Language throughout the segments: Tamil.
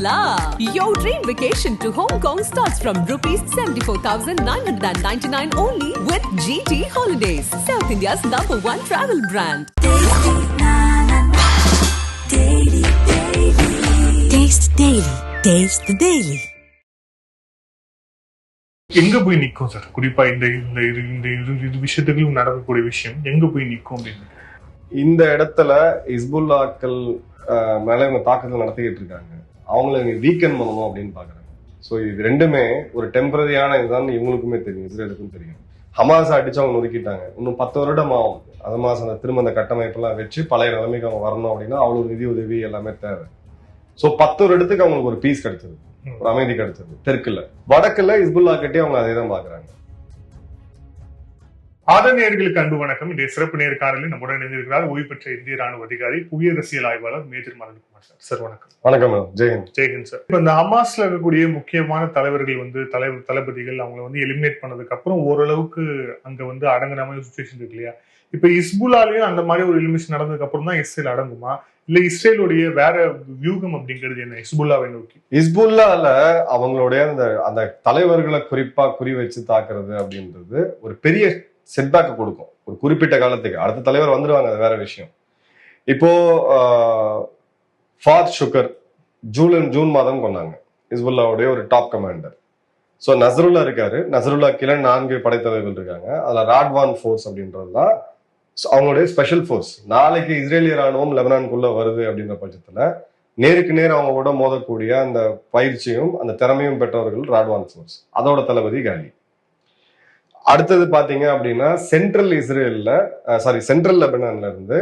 la. Your dream vacation to Hong Kong starts from rupees 74,999 only with GT Holidays, South India's #1 travel brand. Taste Daily. Taste the Daily. எங்க போய் நிற்கும் சார்? குறிப்பா இந்த இந்த இந்த விஷயத்துக்கு நடக்கக்கூடிய விஷயம் எங்க போய் நிற்கும் அப்படின்னு இந்த இடத்துல ஹிஸ்புல்லாக்கள் மேல இவங்க தாக்குதல் நடத்திக்கிட்டு இருக்காங்க. அவங்களை வீக்கெண்ட் பண்ணணும் அப்படின்னு பாக்குறாங்க. ஸோ இது ரெண்டுமே ஒரு டெம்பரரியான இதுதான் இவங்களுக்குமே தெரியும், இஸ்ரேலுக்கும் தெரியும். ஹமாஸ் அடிச்சு அவங்க ஒதுக்கிட்டாங்க. இன்னும் 10 வருடம் ஆகும் ஹமாஸ் அந்த திரும்ப அந்த கட்டமைப்பெல்லாம் வச்சு பழைய நிலைமைக்கு அவங்க வரணும் அப்படின்னா அவ்வளவு நிதி உதவி எல்லாமே தேவை. ஸோ 10 வருடத்துக்கு அவங்களுக்கு ஒரு பீஸ் கிடைச்சது, ஒரு அமைதி கிடைச்சது. தெற்குல வடக்குல ஹிஸ்புல்லா கட்டி அவங்க அதே தான் பாக்குறாங்க. ஆதரணியர்களுக்கு அன்பு வணக்கம். இன்றைய சிறப்பு நேர்காணலில் நம்முடன் இணைந்திருக்கிறார் ஓய்வு பெற்ற இந்திய ராணுவ அதிகாரி, புவியரசியல் ஆய்வாளர் மேஜர் மதன்குமார் சார். சார் வணக்கம். வணக்கம் மேடம். ஜெயஹிந்த். ஜெயஹிந்த் சார். இப்ப இந்த ஹமாஸ்ல இருக்கக்கூடிய முக்கியமான தலைவர்கள் தளபதிகள் அவங்களை எலிமினேட் பண்ணதுக்கு அப்புறம் ஓரளவுக்கு அங்க அடங்குன மாதிரி சுச்சுவேஷன் இருக்கு இல்லையா? இப்ப ஹிஸ்புல்லாலையும் அந்த மாதிரி ஒரு எலிமினேஷன் நடந்ததுக்கு அப்புறம் தான் இஸ்ரேல் அடங்குமா, இல்ல இஸ்ரேலுடைய வேற வியூகம் அப்படிங்கிறது என்ன ஹிஸ்புல்லாவை நோக்கி? ஹிஸ்புல்லால அவங்களுடைய அந்த தலைவர்களை குறிப்பா குறி வச்சு தாக்குறது அப்படின்றது ஒரு பெரிய செட்பேக் கொடுக்கும் ஒரு குறிப்பிட்ட காலத்துக்கு. அடுத்த தலைவர் வந்துடுவாங்க, அது வேற விஷயம். இப்போ ஃபாத் ஷுக்கர் ஜூன் மாதம் கொண்டாங்க, ஹிஸ்புல்லாவுடைய ஒரு டாப் கமாண்டர். ஸோ நசருல்லா இருக்காரு, நசருல்லா கீழே 4 படைத்தலைவர்கள் இருக்காங்க. அதுல ராட்வான் ஃபோர்ஸ் அப்படின்றதுதான் அவங்களுடைய ஸ்பெஷல் ஃபோர்ஸ். நாளைக்கு இஸ்ரேலிய ராணுவம் லெபனானுக்குள்ள வருது அப்படின்ற பட்சத்துல நேருக்கு நேர் அவங்க கூட மோதக்கூடிய அந்த பயிற்சியும் அந்த திறமையும் பெற்றவர்கள் ராட்வான் ஃபோர்ஸ். அதோட தளபதி காலி. அடுத்தது பாத்தீங்க அப்படின்னா சென்ட்ரல் லெபனான்ல இருந்து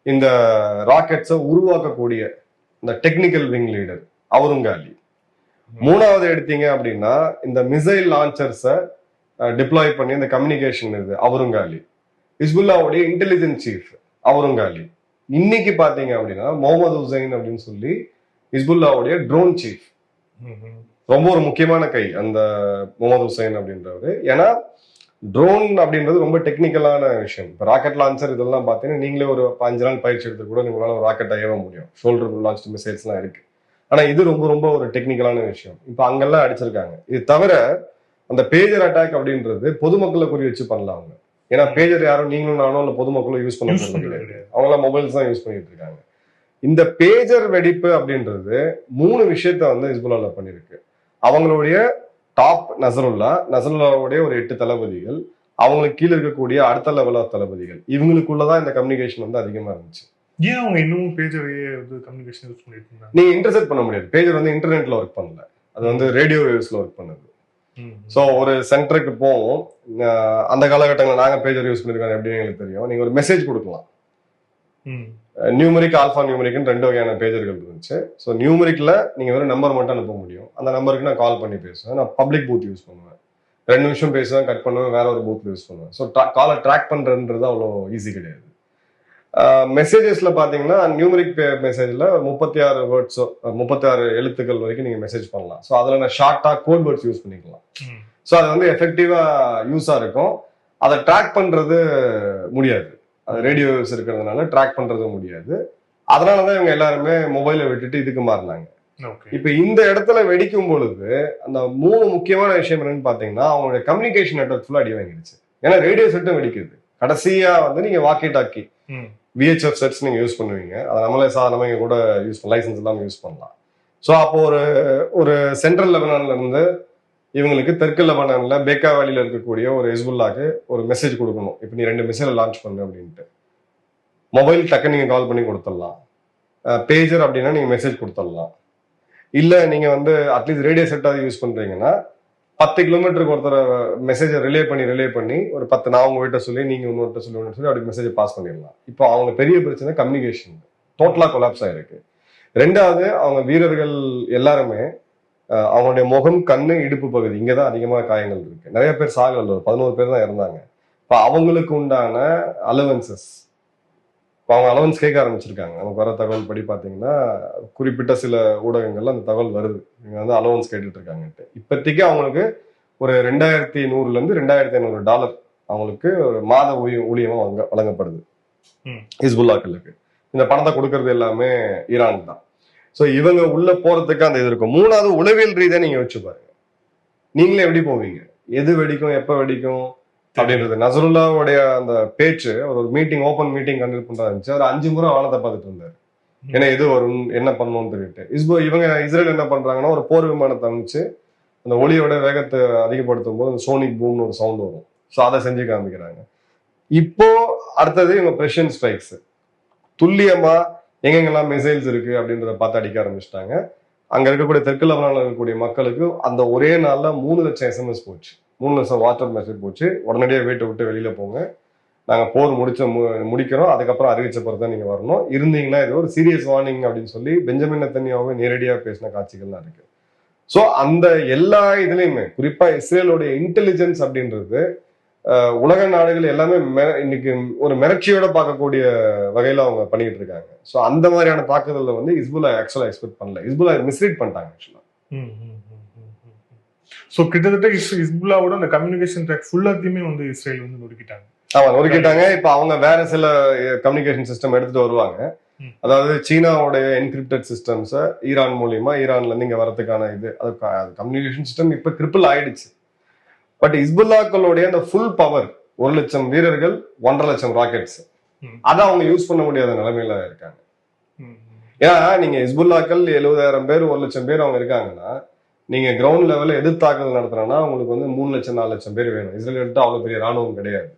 இந்த ராக்கெட்ஸை உருவாக்கக்கூடிய இந்த டெக்னிக்கல் விங் லீடர் அவரும் காலி. மூணாவது எடுத்தீங்க அப்படின்னா இந்த மிசைல் லான்ச்சர்ஸை டிப்ளாய் பண்ணி இந்த கம்யூனிகேஷன் இது அவரும் காலி. ஹிஸ்புல்லாவுடைய இன்டெலிஜென்ஸ் சீஃப் அவரும் காலி. இன்னைக்கு பாத்தீங்க அப்படின்னா முகமது ஹுசைன் அப்படின்னு சொல்லி ஹிஸ்புல்லாவுடைய ட்ரோன் சீஃப், ரொம்ப ஒரு முக்கியமான கை அந்த முகமது ஹுசைன் அப்படின்றவர். ஏன்னா ட்ரோன் அப்படின்றது ரொம்ப டெக்னிக்கலான விஷயம். இப்போ ராக்கெட் லான்ச்சர் இதெல்லாம் பார்த்தீங்கன்னா நீங்களே ஒரு 5 நாள் பயிற்சி எடுத்து கூட உங்களால ஒரு ராக்கெட் ஏவ முடியும். ஷோல்டர் லான்ச் மிசைல்ஸ் எல்லாம் இருக்கு. ஆனா இது ரொம்ப ஒரு டெக்னிக்கலான விஷயம். இப்போ அங்கெல்லாம் அடிச்சிருக்காங்க. இது தவிர அந்த பேஜர் அட்டாக் அப்படின்றது பொதுமக்களை குறி வச்சு பண்ணலாம் அவங்க. ஏன்னா பேஜர் யாரும் நீங்களும் நானும் இல்ல பொதுமக்களும் யூஸ் பண்ண முடியாது, அவங்களாம் மொபைல்ஸ் தான் யூஸ் பண்ணிட்டு இருக்காங்க. இந்த பேஜர் வெடிப்பு அப்படின்றது 3 விஷயத்த ஹிஸ்புல்லால பண்ணிருக்கு. அவங்களுடைய டாப் நசருல்லாவுடைய ஒரு 8 தளபதிகள், அவங்களுக்கு கீழே இருக்கக்கூடிய அடுத்த லெவல் ஆஃப் தளபதிகள், இவங்களுக்குள்ளதான் இந்த கம்யூனிகேஷன் அதிகமா இருந்துச்சு. ஏன் அவங்க இன்னும் பேஜரையே கம்யூனிகேஷன் யூஸ் பண்ணிட்டு இருந்தாங்க? நீங்க இன்டர்செப்ட் பண்ண முடியாது. பேஜர் இன்டர்நெட்ல ஒர்க் பண்ணல, அது ரேடியோ வேவ்ஸ்ல ஒர்க் பண்ணுது. சோ ஒரு சென்டருக்கு போவோம். அந்த காலகட்டங்களில் நாங்க பேஜர் யூஸ் பண்ணிருக்கோம் எப்படின்னு எங்களுக்கு தெரியும். நீங்க ஒரு மெசேஜ் கொடுக்கலாம். நியூமரிக், ஆல்பா நியூமரிக்னு 2 வகையான பேஜர்கள் இருந்துச்சு. ஸோ நியூமரிக்ல நீங்க வெறும் நம்பர் மட்டும் அனுப்ப முடியும். அந்த நம்பருக்கு நான் கால் பண்ணி பேசுவேன். நான் பப்ளிக் பூத் யூஸ் பண்ணுவேன். 2 நிமிஷம் பேசுவேன், கட் பண்ணுவேன், வேற ஒரு பூத் யூஸ் பண்ணுவேன். ஸோ காலை ட்ராக் பண்றதுன்றது அவ்வளோ ஈஸி கிடையாது. மெசேஜஸ்ல பாத்தீங்கன்னா நியூமரிக் மெசேஜ்ல 36 வேர்ட்ஸோ 36 எழுத்துக்கள் வரைக்கும் நீங்க மெசேஜ் பண்ணலாம். ஸோ அதுல நான் ஷார்ட்டா கோட் வேர்ட்ஸ் யூஸ் பண்ணிக்கலாம். ஸோ அது எஃபெக்டிவா யூஸா இருக்கும். அதை ட்ராக் பண்றது முடியாது, அது ரேடியோ வேவ்ஸ் இருக்கிறதுனால ட்ராக் பண்றது முடியாது. அதனாலதான் இவங்க எல்லாருமே மொபைலை விட்டுட்டு இதுக்கு மாறினாங்க. இப்ப இந்த இடத்துல வெடிக்கும் பொழுது அந்த 3 முக்கியமான விஷயம் என்னன்னு பாத்தீங்கன்னா அவங்களுடைய கம்யூனிகேஷன் நெட்வொர்க் ஃபுல்லா அடி வாங்கிடுச்சு. ஏன்னா ரேடியோ செட்டும் வெடிக்குது. கடைசியா நீங்க வாக்கி டாக்கி விஹெச்எஃப் செட்ஸ் நீங்க யூஸ் பண்ணுவீங்க. அதை நம்மளே சாதாரணமா இங்க கூட லைசன்ஸ் இல்லாம யூஸ் பண்ணலாம். ஸோ அப்போ ஒரு சென்ட்ரல் லெபனான்ல இருந்து இவங்களுக்கு தெற்கு லெபனான்ல பேக்கா வேலியில இருக்கக்கூடிய ஒரு ஹிஸ்புல்லாக்கு ஒரு மெசேஜ் கொடுக்கணும். இப்போ நீ 2 மிசைலை லான்ச் பண்ணு அப்படின்ட்டு மொபைல் டக்கு நீங்க கால் பண்ணி கொடுத்துடலாம். பேஜர் அப்படின்னா நீங்க மெசேஜ் கொடுத்துடலாம். இல்ல நீங்க அட்லீஸ்ட் ரேடியோ செட்டாவது யூஸ் பண்றீங்கன்னா 10 கிலோமீட்டருக்கு ஒருத்தர மெசேஜை ரிலே பண்ணி ஒரு 10 நான் உங்ககிட்ட சொல்லி நீங்க இன்னொருத்த சொல்லி அப்படி மெசேஜை பாஸ் பண்ணிடலாம். இப்போ அவங்க பெரிய பிரச்சனை கம்யூனிகேஷன் டோட்டலா கொலாப்ஸ் ஆயிருக்கு. 2வது அவங்க வீரர்கள் எல்லாருமே அவங்களுடைய முகம், கண்ணு, இடுப்பு பகுதி இங்கதான் அதிகமாக காயங்கள் இருக்கு. நிறைய பேர் சாகல, 11 பேர் தான் இறந்தாங்க. இப்போ அவங்களுக்கு உண்டான அலவன்சஸ் அவங்க அலவன்ஸ் கேட்க ஆரம்பிச்சிருக்காங்க. நமக்கு வர தகவல் படி பாத்தீங்கன்னா குறிப்பிட்ட சில ஊடகங்கள்ல அந்த தகவல் வருது, இவங்க அலவன்ஸ் கேட்டுட்டு இருக்காங்கன்ட்டு. இப்போதைக்கு அவங்களுக்கு ஒரு $2100 to $2500 அவங்களுக்கு ஒரு மாத ஊழியமா வழங்கப்படுது ஹிஸ்புல்லாக்களுக்கு. இந்த பணத்தை கொடுக்கறது எல்லாமே ஈரான் தான். ஸோ இவங்க உள்ள போறதுக்கு அந்த இது இருக்கும். மூணாவது உளவியல் ரீதியா நீங்க வச்சு பாருங்க, நீங்களே எப்படி போவீங்க, எது வெடிக்கும் எப்ப வெடிக்கும் அப்படின்றது. நசருல்லாவுடைய அந்த பேச்சு, ஒரு மீட்டிங், ஓப்பன் மீட்டிங் கண்டக்ட் பண்றா இருந்துச்சு. அவர் 5 முறை வானத்தை பார்த்துட்டு இருந்தாரு, ஏன்னா எது வரும் என்ன பண்ணணும்னு சொல்லிட்டு. இவங்க இஸ்ரேல் என்ன பண்றாங்கன்னா, ஒரு போர் விமானத்தை அமைச்சு அந்த ஒளியோட வேகத்தை அதிகப்படுத்தும் போது சோனிக் பூம்னு ஒரு சவுண்ட் வரும். ஸோ அதை செஞ்சு காமிக்கிறாங்க. இப்போ அடுத்தது இவங்க பிரஷன் ஸ்ட்ரைக்ஸ், துல்லியமா எங்கெங்கெல்லாம் மிசைல்ஸ் இருக்கு அப்படின்றத பார்த்து அடிக்க ஆரம்பிச்சிட்டாங்க. அங்க இருக்கக்கூடிய தெற்கு லெபனான்ல இருக்கக்கூடிய மக்களுக்கு அந்த ஒரே நாள்ல 3 லட்சம் SMS போச்சு, 3 லட்சம் வாட்ஸ்அப் மெசேஜ் போச்சு. உடனடியாக வீட்டை விட்டு வெளியில போங்க, நாங்க போர் முடிக்கிறோம், அதுக்கப்புறம் அறிவிச்ச பிறகு தான் நீங்க வரணும், இருந்தீங்கன்னா இது ஒரு சீரியஸ் வார்னிங் அப்படின்னு சொல்லி பெஞ்சமின் நெத்தன்யாஹூ நேரடியாக பேசின காட்சிகள்லாம் இருக்கு. ஸோ அந்த எல்லா இதுலயுமே குறிப்பா இஸ்ரேலுடைய இன்டெலிஜென்ஸ் அப்படின்றது உலக நாடுகள் எல்லாமே இன்னைக்கு ஒரு மிரட்சியோட பார்க்கக்கூடிய வகையில அவங்க பண்ணிட்டு இருக்காங்க. ஸோ அந்த மாதிரியான தாக்குதல்ல வந்து ஹிஸ்புல்லா ஆக்சுவலா எக்ஸ்பெக்ட் பண்ணல, ஹிஸ்புல்லா மிஸ்ரீட் பண்ணிட்டாங்க ஆக்சுவலா. ஸோ கிட்டத்தட்ட ஹிஸ்புல்லாவோட அந்த கம்யூனிகேஷன் ட்ராக் ஃபுல்லாத்தையுமே வந்து இஸ்ரேல் வந்து நொறுக்கிட்டாங்க. ஆமா, நொறுக்கிட்டாங்க. இப்ப அவங்க வேற சில கம்யூனிகேஷன் சிஸ்டம் எடுத்துட்டு வருவாங்க. அதாவது சீனாவுடைய என்கிரிப்டட் சிஸ்டம்ஸை ஈரான் மூலியமா ஈரான்ல இருந்து இங்க வரதுக்கான இது கம்யூனிகேஷன் சிஸ்டம் இப்ப கிரிப்பிள் ஆயிடுச்சு. பட் ஹிஸ்புல்லாக்களுடைய அந்த ஃபுல் பவர் 1 லட்சம் வீரர்கள், 1.5 லட்சம் ராக்கெட்ஸ், அதை அவங்க யூஸ் பண்ண முடியாத நிலைமையில இருக்காங்க. ஏன்னா நீங்க ஹிஸ்புல்லாக்கள் 70,000 பேர் 1 லட்சம் பேர் அவங்க இருக்காங்கன்னா, நீங்க கிரவுண்ட் லெவல்ல எதிர்த்தாக்குதல் நடத்துறோம்னா உங்களுக்கு வந்து 3 லட்சம் 4 லட்சம் பேர் வேணும். இஸ்ரேல் எடுத்து அவ்வளவு பெரிய ராணுவம் கிடையாது.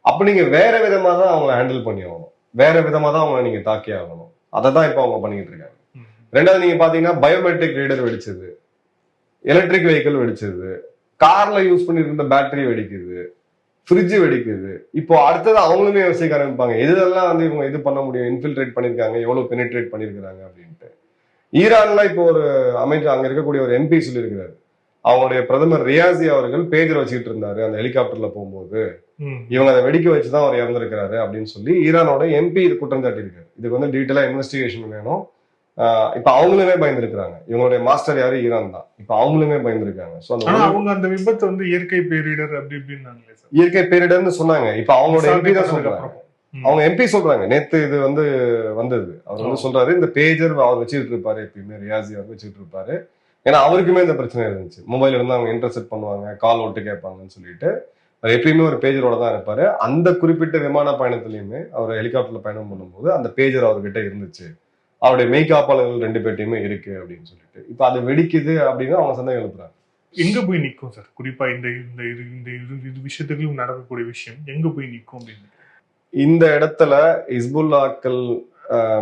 அப்ப நீங்க வேற விதமா தான் அவங்களை ஹேண்டில் பண்ணி ஆகணும், வேற விதமா தான் அவங்களை நீங்க தாக்கி ஆகணும். அதை தான் இப்ப அவங்க பண்ணிட்டு இருக்காங்க. ரெண்டாவது நீங்க பாத்தீங்கன்னா பயோமெட்ரிக் ரீடர் வெடிச்சது, எலக்ட்ரிக் வெஹிக்கிள் வெடிச்சது, கார்ல யூஸ் பண்ணிட்டு இருந்த பேட்டரி வெடிக்குது, ஃப்ரிட்ஜ் வெடிக்குது. இப்போ அடுத்தது அவங்களுமே யோசிக்க ஆரம்பிப்பாங்க, எதுலாம் வந்து இவங்க இது பண்ண முடியும், இன்ஃபில்ட்ரேட் பண்ணிருக்காங்க, எவ்வளவு பெனிட்ரேட் பண்ணிருக்காங்க அப்படின்ட்டு. ஈரான்ல இப்போ ஒரு அமைச்சர், அங்க இருக்கக்கூடிய ஒரு MP சொல்லியிருக்கிறாரு, அவங்களுடைய பிரதமர் ரியாசி அவர்கள் பேஜர் வச்சுக்கிட்டு இருந்தாரு அந்த ஹெலிகாப்டர்ல போகும்போது, இவங்க அதை வெடிக்க வச்சுதான் அவர் இறந்திருக்கிறாரு அப்படின்னு சொல்லி ஈரானோட MP இது குற்றம் சாட்டியிருக்காரு. இதுக்கு வந்து டீட்டெயிலா இன்வெஸ்டிகேஷன் வேணும். இப்ப அவங்களுமே பயந்துருக்காங்க. இவங்களுடைய மாஸ்டர் யாரு, ஈரான் தான். இப்ப அவங்களுமே பயந்துருக்காங்க. அவங்க அந்த விபத்து வந்து இயற்கை பேரிடர் அப்படி இப்படின்னு இயற்கை பேரிடர்னு சொன்னாங்க. இப்ப அவங்களோட MP தான் சொல்றாங்க. அவங்க MP சொல்றாங்க, நேத்து இது வந்து வந்தது, அவர் வந்து சொல்றாரு இந்த பேஜர் அவர் வச்சுட்டு இருப்பாரு, எப்பயுமே ரியாசி அவர் வச்சுட்டு இருப்பாரு. ஏன்னா அவருக்குமே இந்த பிரச்சனை இருந்துச்சு, மொபைல் இருந்து அவங்க இன்டர்செப்ட் பண்ணுவாங்க, கால் ஓட்டு கேட்பாங்கன்னு சொல்லிட்டு அவர் எப்பயுமே ஒரு பேஜரோட தான் இருப்பாரு. அந்த குறிப்பிட்ட விமான பயணத்திலயுமே அவர் ஹெலிகாப்டர்ல பயணம் பண்ணும்போது அந்த பேஜர் அவர்கிட்ட இருந்துச்சு, அவருடைய மெய்காப்பாளர்கள் 2 பேர்ட்டையுமே இருக்கு அப்படின்னு சொல்லிட்டு. இப்ப அது வெடிக்குது அப்படின்னு அவங்க சந்தேகம் எழுப்புறாங்க. எங்க போய் நிற்கும் சார்? குறிப்பா இந்த இந்த இது விஷயத்துக்கு நடக்கக்கூடிய விஷயம் எங்க போய் நிற்கும் அப்படின்னு இந்த இடத்துல ஹிஸ்புல்லாக்கள்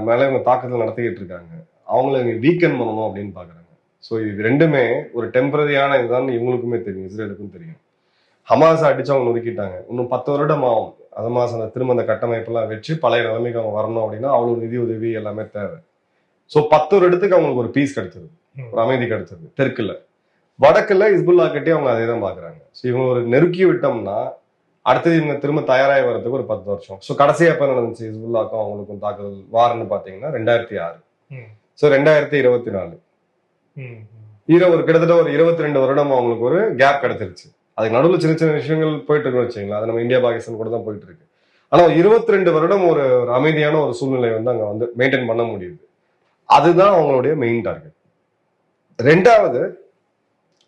மேல இவங்க தாக்குதல் நடத்திக்கிட்டு இருக்காங்க, அவங்களை வீக்கன் பண்ணணும் அப்படின்னு பாக்குறாங்க. ஸோ இது ரெண்டுமே ஒரு டெம்பரரியான இதுதான் இவங்களுக்குமே தெரியும், இஸ்ரேலுக்கும் தெரியும். ஹமாஸ் அடிச்சு அவங்க நொறுக்கிட்டாங்க, இன்னும் 10 வருடம் ஆகும் ஹமாஸ் அந்த திரும்ப அந்த கட்டமைப்பெல்லாம் வச்சு பழைய நிலைமைக்கு அவங்க வரணும் அப்படின்னா அவ்வளவு நிதி உதவி எல்லாமே தேவை. ஸோ 10 வருடத்துக்கு அவங்களுக்கு ஒரு பீஸ் கிடைச்சது, ஒரு அமைதி கிடைச்சது. தெற்குல வடக்குல ஹிஸ்புல்லா கட்டி அவங்க அதே தான் பாக்குறாங்க. ஸோ இவங்க ஒரு நெருக்கி விட்டோம்னா அடுத்தது இவங்க திரும்ப தயாராகி வரதுக்கு ஒரு 10 வருஷம். ஸோ கடைசியா எப்ப நடந்துச்சு ஹிஸ்புல்லாக்கும் அவங்களுக்கும் தாக்குதல் வார்னு பாத்தீங்கன்னா 2006. ஸோ 2024 ஒரு கிட்டத்தட்ட ஒரு 22 வருடம் அவங்களுக்கு ஒரு கேப் கிடைச்சிருச்சு. அதுக்கு நடுவில் சின்ன சின்ன விஷயங்கள் போயிட்டு இருக்குன்னு வச்சுங்களா, அது நம்ம இந்தியா பாகிஸ்தான் கூட தான் போயிட்டு இருக்கு. ஆனா 22 வருடம் ஒரு அமைதியான ஒரு சூழ்நிலை வந்து அங்க வந்து மெயின்டைன் பண்ண முடியுது. அதுதான் அவங்களுடைய மெயின் டார்கெட். ரெண்டாவது,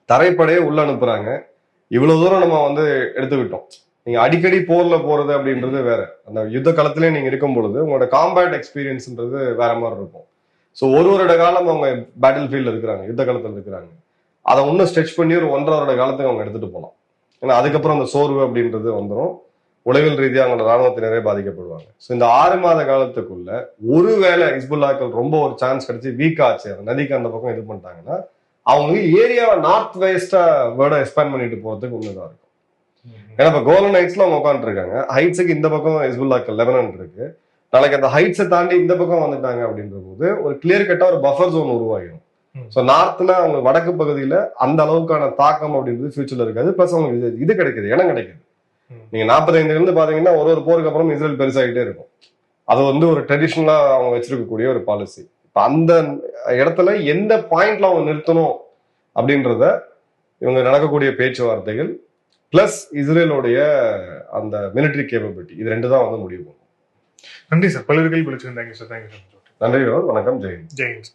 தரைப்படையை உள்ள அனுப்புறாங்க. இவ்வளவு தூரம் நம்ம வந்து எடுத்துக்கிட்டோம். நீங்க அடிக்கடி போர்ல போறது அப்படின்றது வேற, அந்த யுத்த காலத்திலே நீங்க இருக்கும் பொழுது உங்களோட காம்பேட் எக்ஸ்பீரியன்ஸ்ன்றது வேற மாதிரி இருக்கும். ஸோ ஒரு வருட காலம் அவங்க பேட்டில் ஃபீல்ட்ல இருக்கிறாங்க, யுத்த காலத்தில் இருக்கிறாங்க. அதை இன்னும் ஸ்ட்ரெச் பண்ணி ஒரு 1.5 வருட காலத்துக்கு அவங்க எடுத்துட்டு போகலாம். ஏன்னா அதுக்கப்புறம் அந்த சோர்வு அப்படின்றது வந்துடும், உளவியல் ரீதியாக அவங்களோட ராணுவத்தினரே பாதிக்கப்படுவாங்க. ஸோ இந்த 6 மாத காலத்துக்குள்ள ஒருவேளை ஹிஸ்புல்லாக்கள் ரொம்ப ஒரு சான்ஸ் கிடைச்சி வீக் ஆச்சு, அந்த நதிக்கு அந்த பக்கம் இது பண்ணிட்டாங்கன்னா அவங்களுக்கு ஏரியாவை நார்த் வெஸ்டா வேர்டை எக்ஸ்பேண்ட் பண்ணிட்டு போறதுக்கு ஒண்ணுதான் இருக்கும். ஏன்னா இப்ப கோலன் ஹைட்ஸ்ல அவங்க உட்காந்துட்டு இருக்காங்க, ஹைட்ஸுக்கு இந்த பக்கம் ஹிஸ்புல்லாக்கள் லெபனான் இருக்கு. நாளைக்கு அந்த ஹைட்ஸை தாண்டி இந்த பக்கம் வந்துட்டாங்க அப்படின்ற போது ஒரு கிளியர் கட்டா ஒரு பஃபர் ஜோன் உருவாகிடும். ஸோ நார்த்ல அவங்க வடக்கு பகுதியில அந்த அளவுக்கான தாக்கம் அப்படின்றது ஃபியூச்சர்ல இருக்காது. பிளஸ் அவங்களுக்கு இது கிடைக்குது, இடம் கிடைக்குது. நீங்க 45 இருந்து பாத்தீங்கன்னா ஒரு போருக்கு அப்புறம் இஸ்ரேல் பெருசாகிட்டே இருக்கும். அது வந்து ஒரு ட்ரெடிஷனலா அவங்க வச்சிருக்கக்கூடிய ஒரு பாலிசி. இப்ப அந்த இடத்துல எந்த பாயிண்ட்ல அவங்க நிறுத்தணும் அப்படின்றத இவங்க நடக்கக்கூடிய பேச்சுவார்த்தைகள் பிளஸ் இஸ்ரேலோடைய அந்த மிலிட்டரி கேப்பபிலிட்டி, இது 2 தான் வந்து முடிவு பண்ணும். நன்றி சார், பல்வேறு கேள்வி விழிச்சிருந்தாங்க சார். Thank you sir. நன்றி, வணக்கம். ஜெயின்.